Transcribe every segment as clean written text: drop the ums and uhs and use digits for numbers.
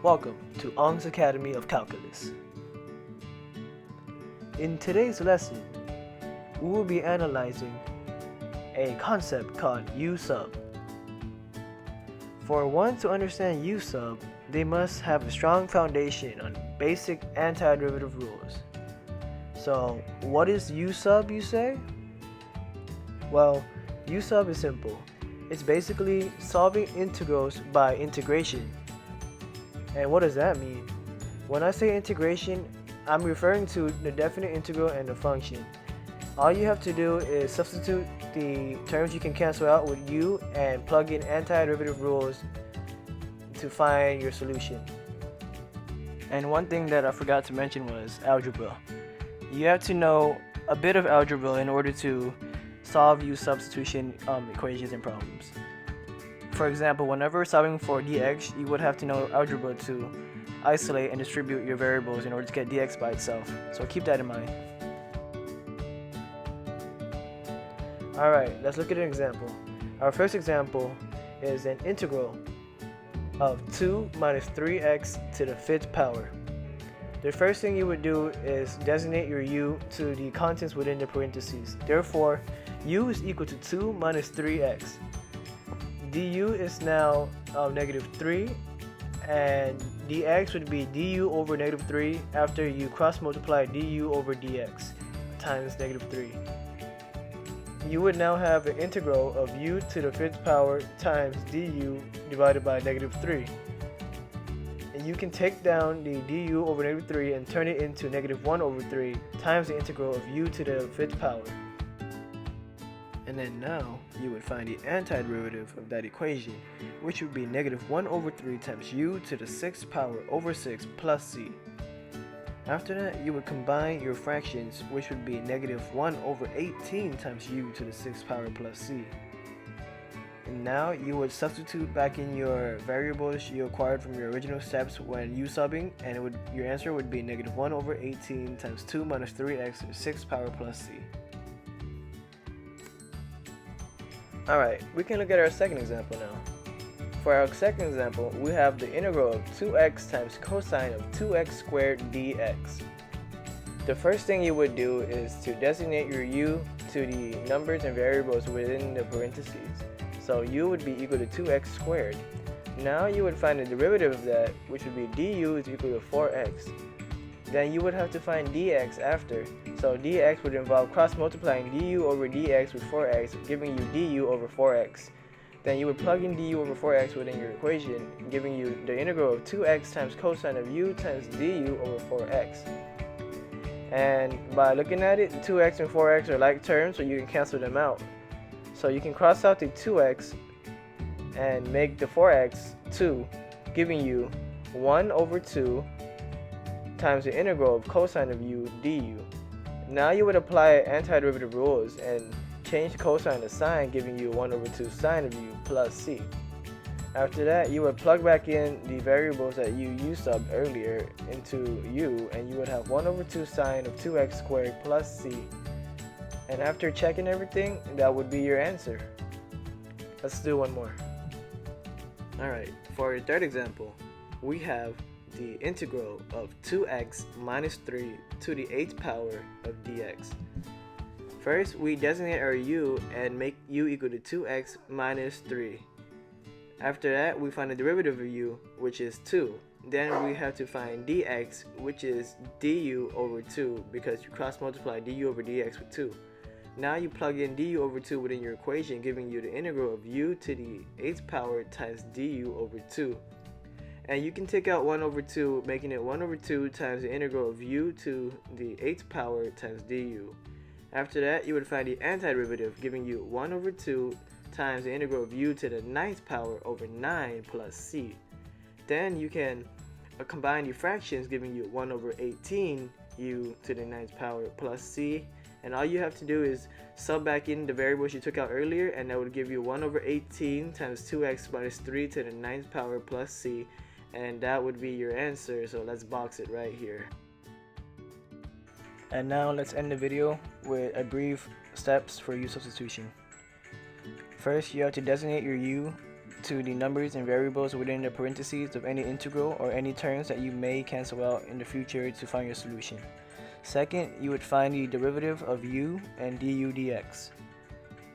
Welcome to Ong's Academy of Calculus. In today's lesson, we will be analyzing a concept called U-sub. For one to understand U-sub, they must have a strong foundation on basic antiderivative rules. So, what is U-sub, you say? Well, U-sub is simple. It's basically solving integrals by integration. And what does that mean? When I say integration, I'm referring to the definite integral and the function. All you have to do is substitute the terms you can cancel out with u and plug in antiderivative rules to find your solution. And one thing that I forgot to mention was algebra. You have to know a bit of algebra in order to solve U-substitution equations and problems. For example, whenever solving for dx, you would have to know algebra to isolate and distribute your variables in order to get dx by itself. So keep that in mind. Alright, let's look at an example. Our first example is an integral of 2 minus 3x to the 5th power. The first thing you would do is designate your u to the contents within the parentheses. Therefore, u is equal to 2 minus 3x. du is now negative 3, and dx would be du over negative 3 after you cross multiply du over dx times negative 3. You would now have an integral of u to the 5th power times du divided by negative 3. And you can take down the du over negative 3 and turn it into negative 1 over 3 times the integral of u to the 5th power. And then now, you would find the antiderivative of that equation, which would be negative 1 over 3 times u to the 6th power over 6 plus c. After that, you would combine your fractions, which would be negative 1 over 18 times u to the 6th power plus c. And now, you would substitute back in your variables you acquired from your original steps when U-subbing, and your answer would be negative 1 over 18 times 2 minus 3x to the 6th power plus c. Alright, we can look at our second example now. For our second example, we have the integral of 2x times cosine of 2x squared dx. The first thing you would do is to designate your u to the numbers and variables within the parentheses. So u would be equal to 2x squared. Now you would find the derivative of that, which would be du is equal to 4x. Then you would have to find dx after. So dx would involve cross-multiplying du over dx with 4x, giving you du over 4x. Then you would plug in du over 4x within your equation, giving you the integral of 2x times cosine of u times du over 4x. And by looking at it, 2x and 4x are like terms, so you can cancel them out. So you can cross out the 2x and make the 4x 2, giving you 1 over 2 times the integral of cosine of u du. Now you would apply antiderivative rules and change cosine to sine, giving you 1 over 2 sine of u plus c. After that, you would plug back in the variables that you u-subbed earlier into u, and you would have 1 over 2 sine of 2x squared plus c. And after checking everything, that would be your answer. Let's do one more. Alright, for our third example, we have the integral of 2x minus 3 to the 8th power of dx. First, we designate our u and make u equal to 2x minus 3. After that, we find the derivative of u, which is 2. Then we have to find dx, which is du over 2, because you cross multiply du over dx with 2. Now you plug in du over 2 within your equation, giving you the integral of u to the 8th power times du over 2. And you can take out 1 over 2, making it 1 over 2 times the integral of u to the 8th power times du. After that, you would find the antiderivative, giving you 1 over 2 times the integral of u to the 9th power over 9 plus c. Then you can combine the fractions, giving you 1 over 18 u to the 9th power plus c. And all you have to do is sub back in the variables you took out earlier, and that would give you 1 over 18 times 2x minus 3 to the 9th power plus c. And that would be your answer, so let's box it right here. And now let's end the video with a brief steps for U-substitution. First, you have to designate your u to the numbers and variables within the parentheses of any integral or any terms that you may cancel out in the future to find your solution. Second, you would find the derivative of u and du dx.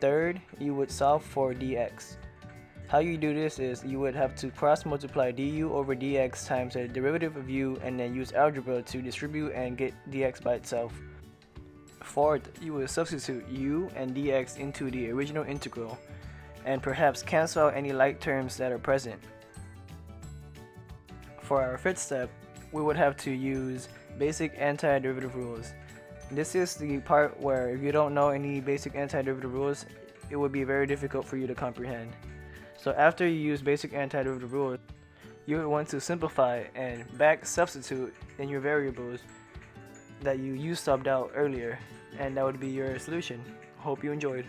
Third, you would solve for dx. How you do this is you would have to cross multiply du over dx times the derivative of u and then use algebra to distribute and get dx by itself. Fourth, you would substitute u and dx into the original integral and perhaps cancel out any like terms that are present. For our fifth step, we would have to use basic antiderivative rules. This is the part where if you don't know any basic antiderivative rules, it would be very difficult for you to comprehend. So after you use basic antiderivative rules, you would want to simplify and back substitute in your variables that you U-subbed out earlier, and that would be your solution. Hope you enjoyed.